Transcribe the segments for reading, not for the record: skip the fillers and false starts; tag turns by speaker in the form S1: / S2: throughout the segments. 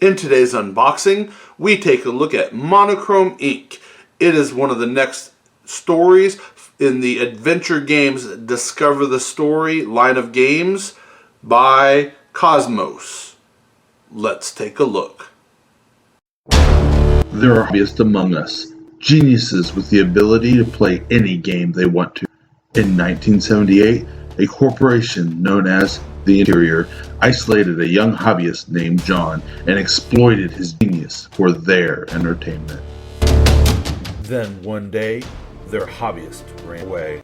S1: In today's unboxing, we take a look at Monochrome Inc. It is one of the next stories in the adventure games Discover the Story line of games by Kosmos. Let's take a look.
S2: There are hobbyists among us, geniuses with the ability to play any game they want to. In 1978, a corporation known as The Interior isolated a young hobbyist named John and exploited his genius for their entertainment.
S1: Then one day, their hobbyist ran away.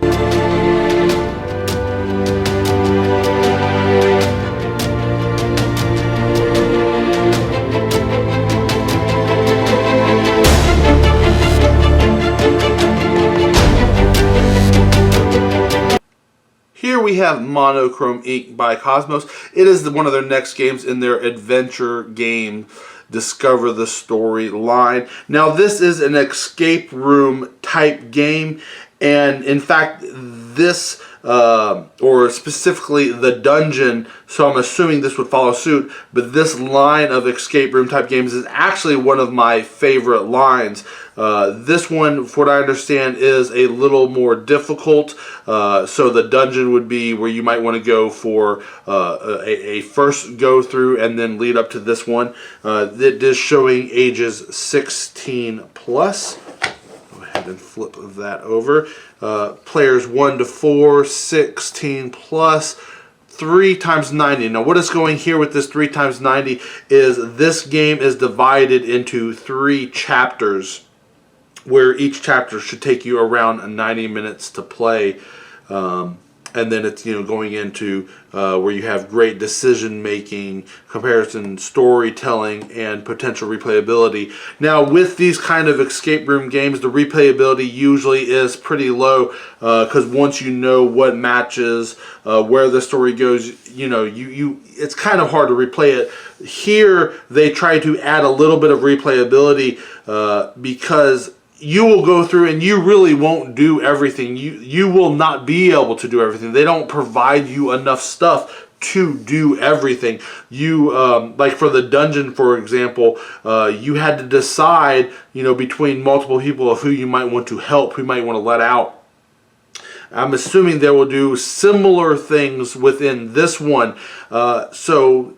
S1: Here we have Monochrome Inc. by Kosmos. It is one of their next games in their adventure game Discover the Story line. Now this is an escape room type game, and in fact this or specifically the dungeon, so I'm assuming this would follow suit, but this line of escape room type games is actually one of my favorite lines. This one, from what I understand, is a little more difficult, so the dungeon would be where you might want to go for a first go through and then lead up to this one. It is showing ages 16 plus. And flip that over. Players 1 to 4, 16 plus, 3 times 90. Now what is going here with this 3 times 90 is this game is divided into 3 chapters, where each chapter should take you around 90 minutes to play. And then it's going into where you have great decision making, comparison, storytelling, and potential replayability. Now with these kind of escape room games, the replayability usually is pretty low because once you know what matches, where the story goes, it's kind of hard to replay it. Here they try to add a little bit of replayability because you will go through and you really won't do everything. You will not be able to do everything. They don't provide you enough stuff to do everything. You like for the dungeon, for example, you had to decide between multiple people of who you might want to help, who you might want to let out. I'm assuming they will do similar things within this one. So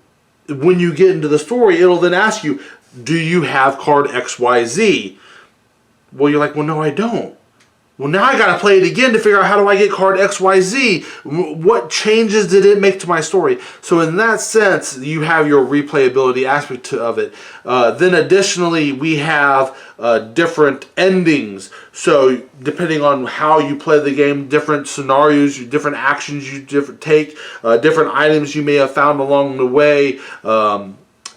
S1: when you get into the story, it'll then ask you, do you have card XYZ? Well, you're like, well, no, I don't. Well, now I got to play it again to figure out how do I get card XYZ? What changes did it make to my story? So in that sense, you have your replayability aspect of it. Then additionally, we have different endings. So depending on how you play the game, different scenarios, different actions you take, different items you may have found along the way,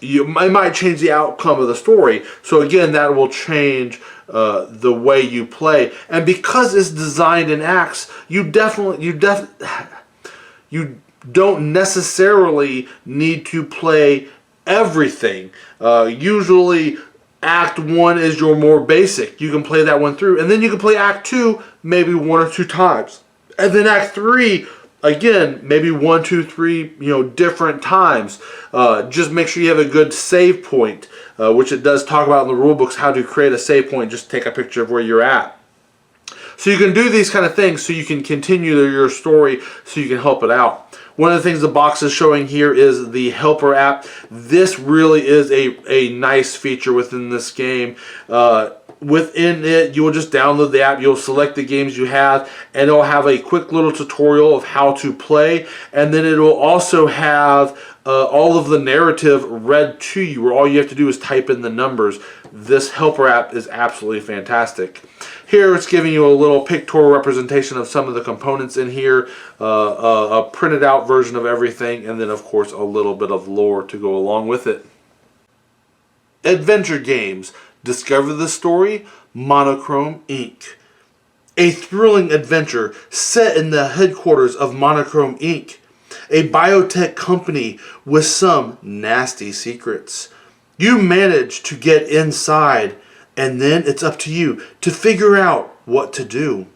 S1: it might change the outcome of the story. So again, that will change the way you play. And because it's designed in acts, you don't necessarily need to play everything. Usually Act 1 is your more basic. You can play that one through, and then you can play Act 2 maybe 1 or 2 times. And then Act 3, again, maybe 1, 2, 3, different times. Just make sure you have a good save point, which it does talk about in the rule books, how to create a save point. Just take a picture of where you're at. So you can do these kind of things so you can continue your story, so you can help it out. One of the things the box is showing here is the helper app. This really is a nice feature within this game. Within it, you will just download the app, you'll select the games you have, and it'll have a quick little tutorial of how to play, and then it will also have all of the narrative read to you, where all you have to do is type in the numbers. This helper app is absolutely fantastic. Here it's giving you a little pictorial representation of some of the components in here, a printed out version of everything, and then of course a little bit of lore to go along with it. Adventure games. Discover the Story, Monochrome Inc. A thrilling adventure set in the headquarters of Monochrome Inc., a biotech company with some nasty secrets. You manage to get inside, and then it's up to you to figure out what to do.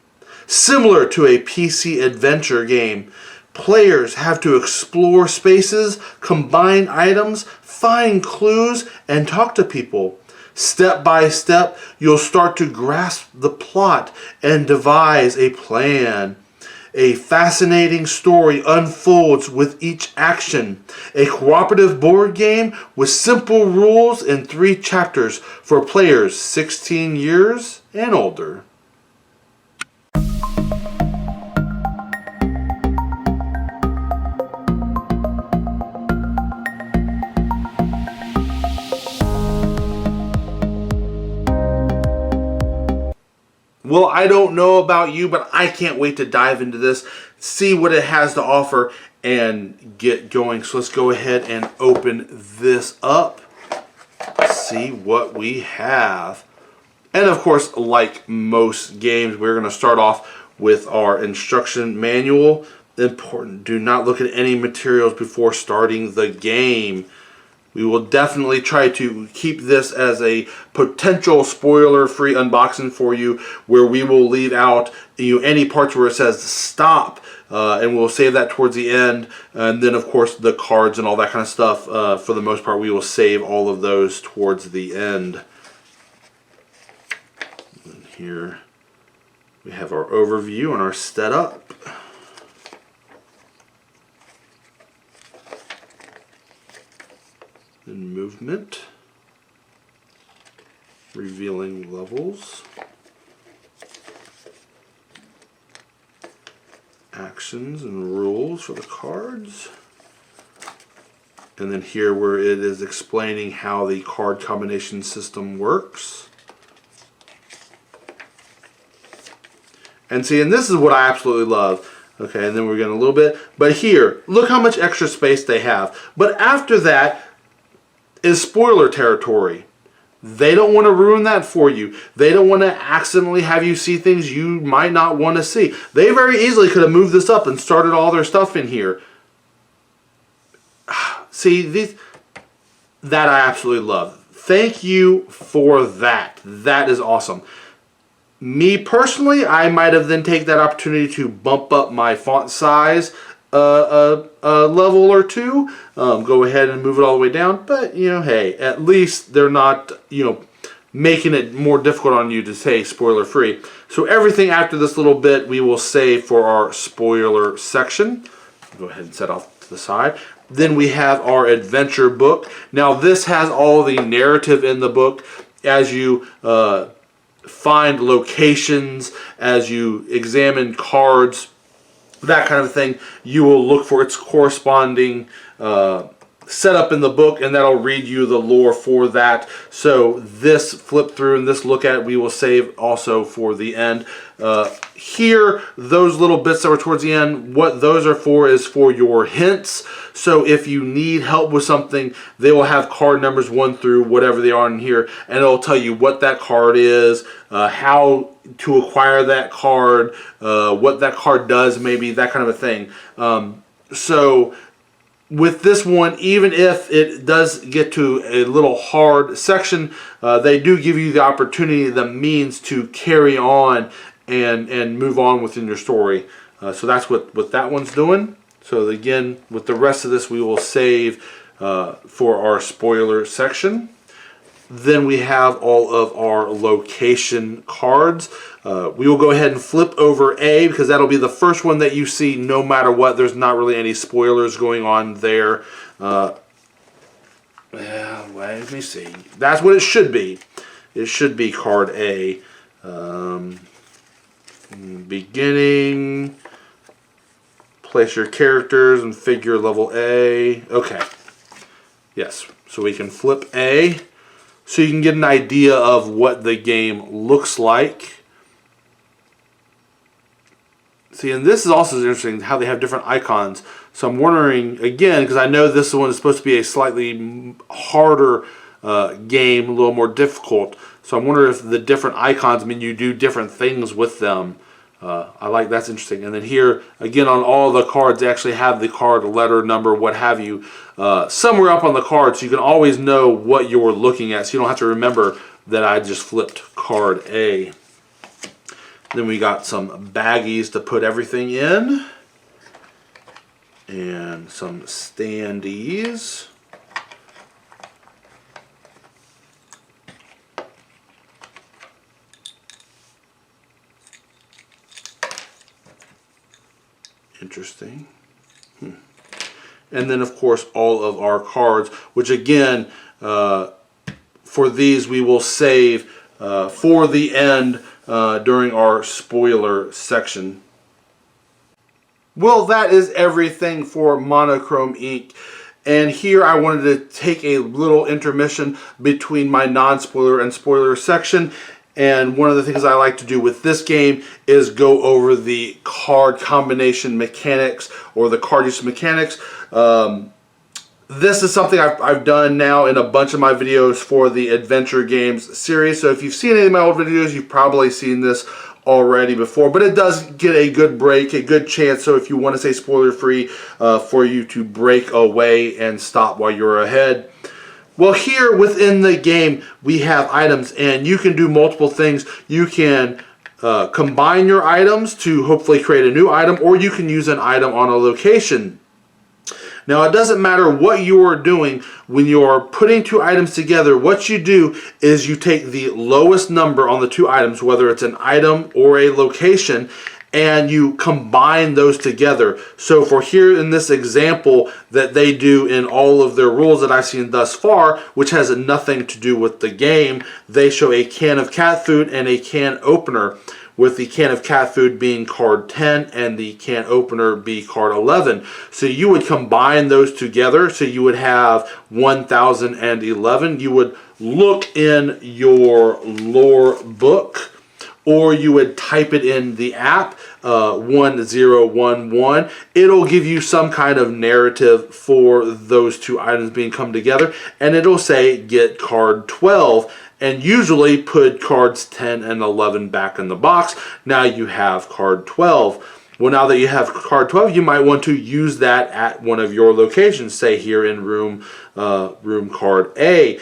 S1: Similar to a PC adventure game, Players have to explore spaces, combine items, find clues, and talk to people. Step by step, you'll start to grasp the plot and devise a plan. A fascinating story unfolds with each action. A cooperative board game with simple rules in 3 chapters for players 16 years and older. Well, I don't know about you, but I can't wait to dive into this, see what it has to offer, and get going. So let's go ahead and open this up, see what we have. And of course, like most games, we're going to start off with our instruction manual. Important, do not look at any materials before starting the game. We will definitely try to keep this as a potential spoiler-free unboxing for you, where we will leave out any parts where it says stop, and we'll save that towards the end. And then, of course, the cards and all that kind of stuff, for the most part, we will save all of those towards the end. And here we have our overview and our setup. And movement, revealing levels, actions and rules for the cards, and then here where it is explaining how the card combination system works. And see, and this is what I absolutely love. Okay, and then we're getting a little bit, but here, look how much extra space they have. But after that is spoiler territory. They don't want to ruin that for you. They don't want to accidentally have you see things you might not want to see. They very easily could have moved this up and started all their stuff in here. See, that I absolutely love. Thank you for that. That is awesome. Me personally, I might have then take that opportunity to bump up my font size a level or two, go ahead and move it all the way down, but hey, at least they're not making it more difficult on you to say spoiler free. So everything after this little bit we will save for our spoiler section. Go ahead and set off to the side. Then we have our adventure book. Now this has all the narrative in the book as you find locations, as you examine cards, that kind of thing. You will look for its corresponding setup in the book, and that'll read you the lore for that. So this flip through and this look at we will save also for the end. Here, those little bits that were towards the end, what those are for is for your hints. So if you need help with something, they will have card numbers 1 through whatever they are in here, and it'll tell you what that card is, how to acquire that card, what that card does, maybe that kind of a thing. So with this one, even if it does get to a little hard section, they do give you the opportunity, the means to carry on and move on within your story. So that's what that one's doing. So again, with the rest of this, we will save for our spoiler section. Then we have all of our location cards. We will go ahead and flip over A, because that'll be the first one that you see no matter what. There's not really any spoilers going on there. Well, let me see. That's what it should be. It should be card A. Beginning. Place your characters and figure level A. Okay. Yes. So we can flip A, so you can get an idea of what the game looks like. See, and this is also interesting how they have different icons. So I'm wondering, again, because I know this one is supposed to be a slightly harder game, a little more difficult. So I'm wondering if the different icons mean you do different things with them. I like, that's interesting. And then here, again, on all the cards, they actually have the card letter, number, what have you, somewhere up on the card, so you can always know what you're looking at, so you don't have to remember that I just flipped card A. Then we got some baggies to put everything in. and some standees. Interesting. And then, of course, all of our cards, which again, for these we will save for the end during our spoiler section. Well, that is everything for Monochrome Inc. And here I wanted to take a little intermission between my non-spoiler and spoiler section. And one of the things I like to do with this game is go over the card combination mechanics or the card use mechanics. This is something I've done now in a bunch of my videos for the Adventure Games series. So if you've seen any of my old videos, you've probably seen this already before. But it does get a good break, a good chance. So if you want to say spoiler free, for you to break away and stop while you're ahead. Well, here within the game, we have items, and you can do multiple things. You can combine your items to hopefully create a new item, or you can use an item on a location. Now, it doesn't matter what you are doing when you are putting two items together. What you do is you take the lowest number on the two items, whether it's an item or a location, and you combine those together. So for here in this example that they do in all of their rules that I've seen thus far, which has nothing to do with the game, they show a can of cat food and a can opener, with the can of cat food being card 10 and the can opener be card 11. So you would combine those together, so you would have 1011. You would look in your lore book, or you would type it in the app, 1011. It'll give you some kind of narrative for those two items being come together, and it'll say get card 12, and usually put cards 10 and 11 back in the box. Now you have card 12. Well, now that you have card 12, you might want to use that at one of your locations, say here in room card A.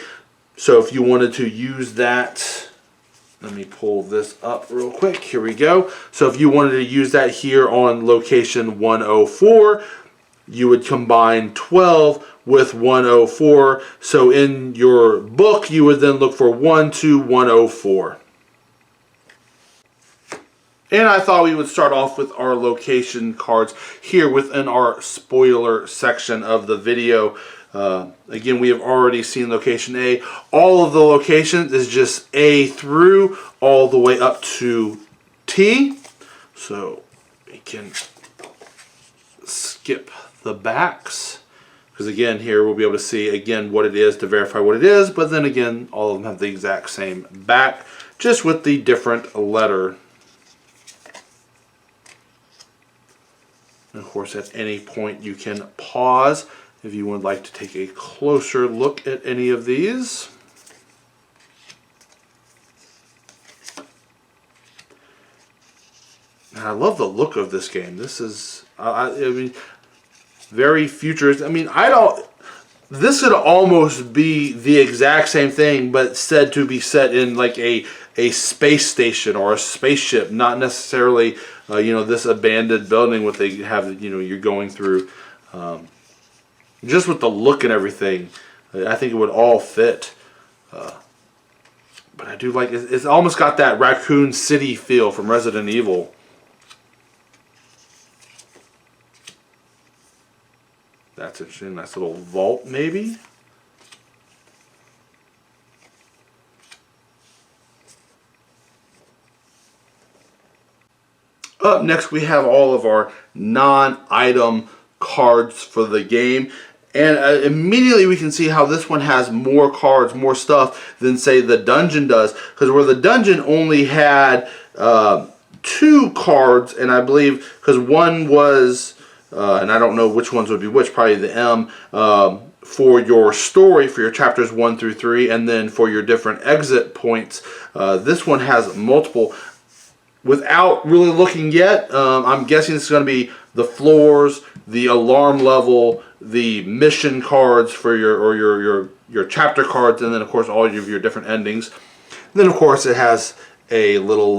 S1: So if you wanted to use that, let me pull this up real quick. Here we go. So if you wanted to use that here on location 104, you would combine 12 with 104. So in your book, you would then look for 12104. And I thought we would start off with our location cards here within our spoiler section of the video. Again, we have already seen location A. All of the locations is just A through all the way up to T. So we can skip the backs, because again here we'll be able to see again what it is to verify what it is, but then again all of them have the exact same back, just with the different letter. And of course at any point you can pause if you would like to take a closer look at any of these. And I love the look of this game. This is, I mean, very futuristic. I mean, this could almost be the exact same thing, but said to be set in like a space station or a spaceship, not necessarily, this abandoned building what they have, you're going through. Just with the look and everything, I think it would all fit. But I do like it. It's almost got that Raccoon City feel from Resident Evil. That's interesting. Nice little vault, maybe. Up next, we have all of our non-item cards for the game. And immediately we can see how this one has more cards, more stuff than, say, the dungeon does. Because where the dungeon only had 2 cards, and I believe, because one was, and I don't know which ones would be which, probably the M, for your story, for your chapters 1 through 3, and then for your different exit points. This one has multiple. Without really looking yet, I'm guessing this is going to be the floors, the alarm level, the mission cards for your chapter cards, and then of course all of your different endings. And then of course it has a little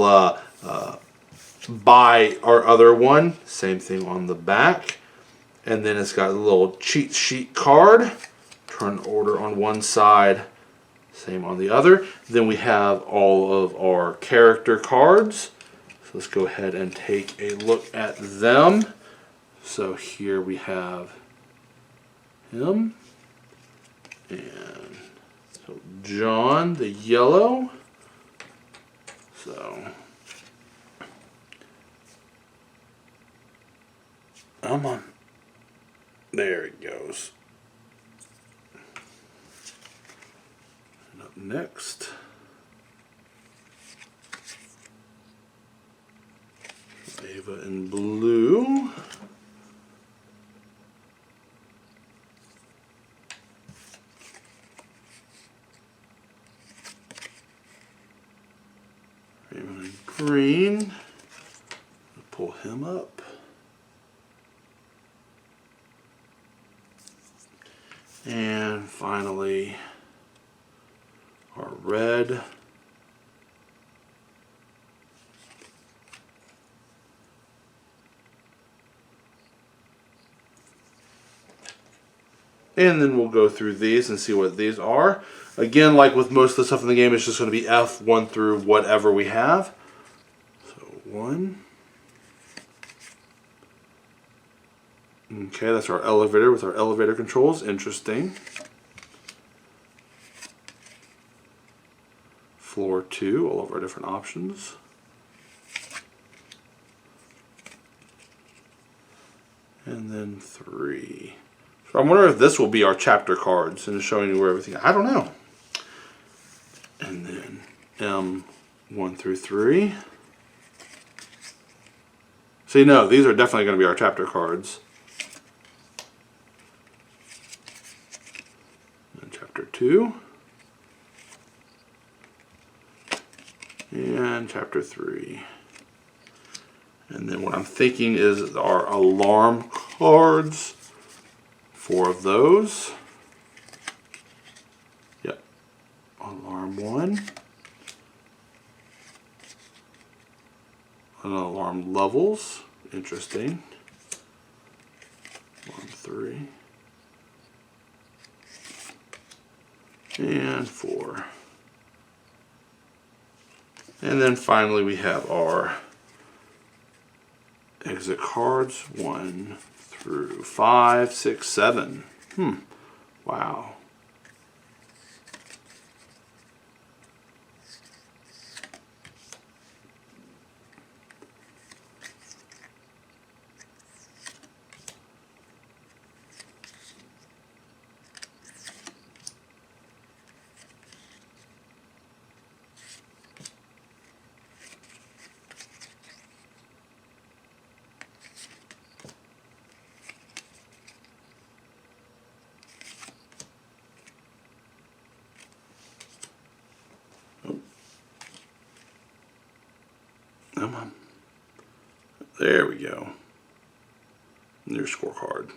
S1: buy or other one, same thing on the back. And then it's got a little cheat sheet card. Turn order on one side, same on the other. Then we have all of our character cards. So let's go ahead and take a look at them. So here we have him. And so John, the yellow. So come on. There it goes. And up next, Ava in blue. Raymond in green. Pull him up. And finally, our red. And then we'll go through these and see what these are. Again, like with most of the stuff in the game, it's just going to be F1 through whatever we have. So 1. Okay, that's our elevator with our elevator controls. Interesting. Floor 2, all of our different options. And then 3. So I'm wondering if this will be our chapter cards and showing you where everything. I don't know. And then M1 through 3. See, no, these are definitely going to be our chapter cards. And chapter 2. And chapter 3. And then what I'm thinking is our alarm cards. 4 of those. Yep. Alarm 1. And alarm levels. Interesting. Alarm 3. And 4. And then finally we have our exit cards 1 through 5, 6, 7. Wow. Come on. There we go. New scorecard.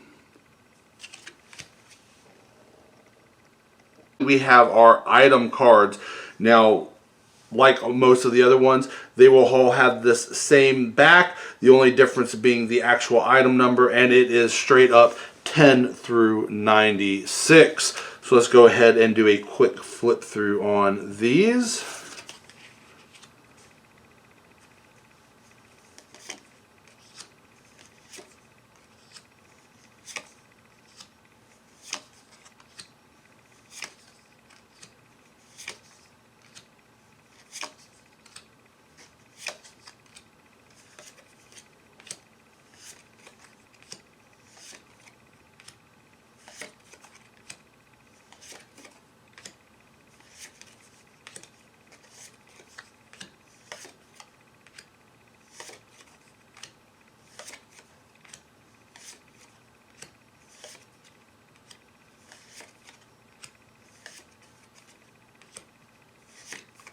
S1: We have our item cards. Now, like most of the other ones, they will all have this same back. The only difference being the actual item number, and it is straight up 10 through 96. So let's go ahead and do a quick flip through on these.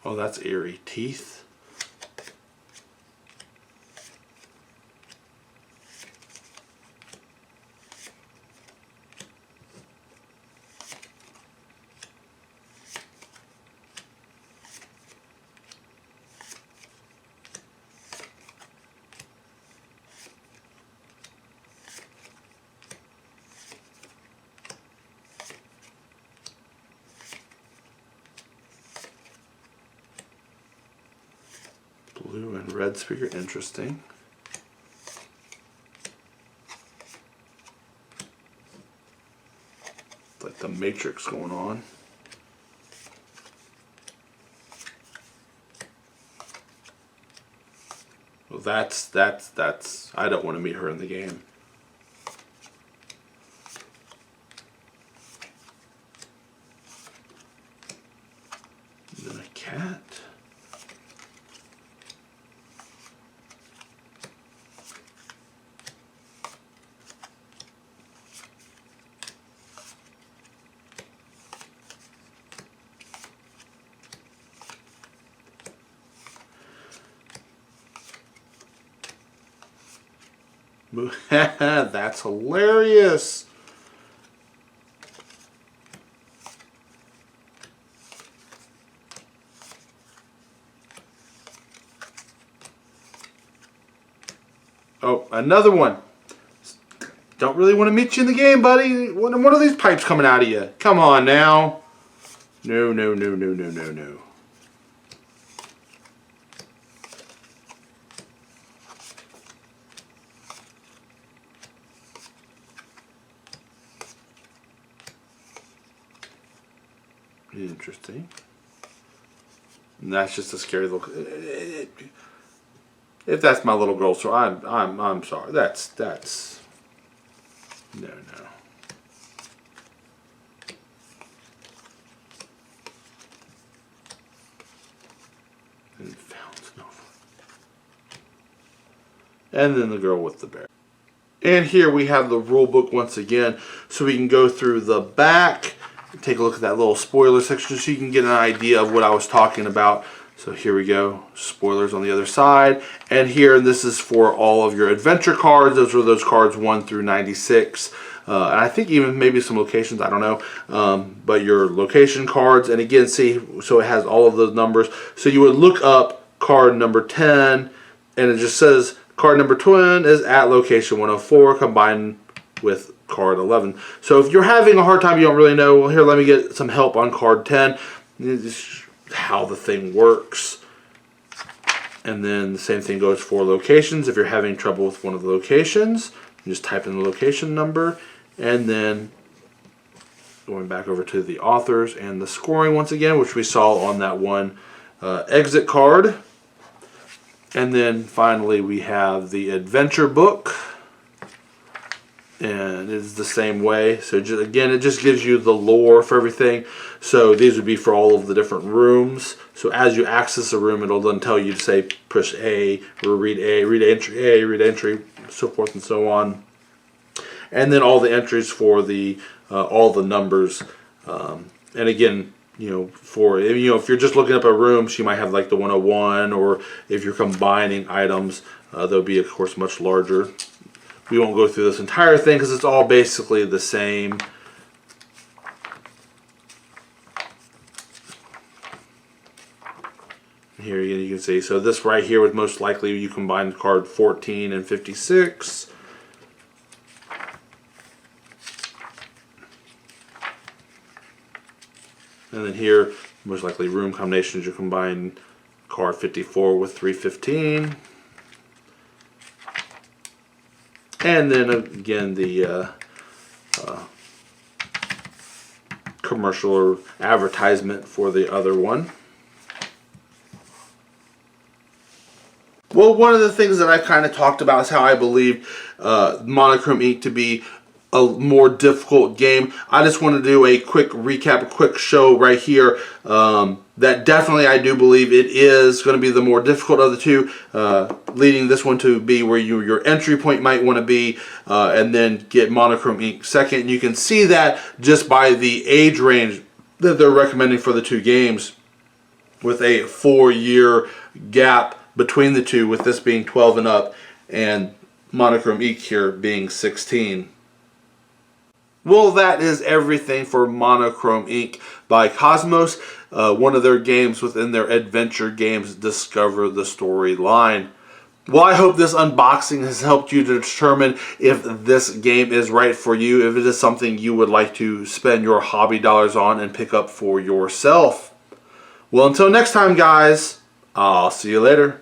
S1: Oh, that's eerie. Teeth. Blue and red speaker, interesting. It's like the Matrix going on. Well, that's, I don't want to meet her in the game. And then a cat. That's hilarious. Oh, another one. Don't really want to meet you in the game, buddy. What are these pipes coming out of you? Come on now. No, no, no, no, no, no, no. Interesting. And that's just a scary look. If that's my little girl, so I'm sorry. That's no. And found snowflake. And then the girl with the bear. And here we have the rule book once again, so we can go through the back. Take a look at that little spoiler section so you can get an idea of what I was talking about. So here we go, spoilers on the other side. And here, this is for all of your adventure cards. Those are those cards 1 through 96. And I think even maybe some locations, I don't know. But your location cards, and again, see, so it has all of those numbers. So you would look up card number 10, and it just says card number 10 is at location 104 combined with card 11. So if you're having a hard time, you don't really know, well, here, let me get some help on card 10. This is how the thing works. And then the same thing goes for locations. If you're having trouble with one of the locations, you just type in the location number, and then going back over to the authors and the scoring once again, which we saw on that one exit card. And then finally we have the adventure book. And it's the same way. So just, again, it just gives you the lore for everything. So these would be for all of the different rooms. So as you access a room, it'll then tell you to say push A, or read entry, so forth and so on. And then all the entries for the all the numbers. And again, for if you're just looking up a room, so you might have like the 101, or if you're combining items, they'll be of course much larger. We won't go through this entire thing because it's all basically the same. Here you can see, so this right here would most likely you combine card 14 and 56. And then here, most likely room combinations, you combine card 54 with 315. And then again, the commercial or advertisement for the other one. Well, one of the things that I kind of talked about is how I believe Monochrome Inc. to be a more difficult game. I just want to do a quick recap, a quick show right here. That definitely I do believe it is going to be the more difficult of the two, leading this one to be where your entry point might want to be, and then get Monochrome Inc. second. You can see that just by the age range that they're recommending for the two games, with a 4-year gap between the two, with this being 12 and up, and Monochrome Inc. here being 16. Well, that is everything for Monochrome Inc. by Kosmos, one of their games within their adventure games Discover the Story line. Well, I hope this unboxing has helped you to determine if this game is right for you, if it is something you would like to spend your hobby dollars on and pick up for yourself. Well, until next time, guys, I'll see you later.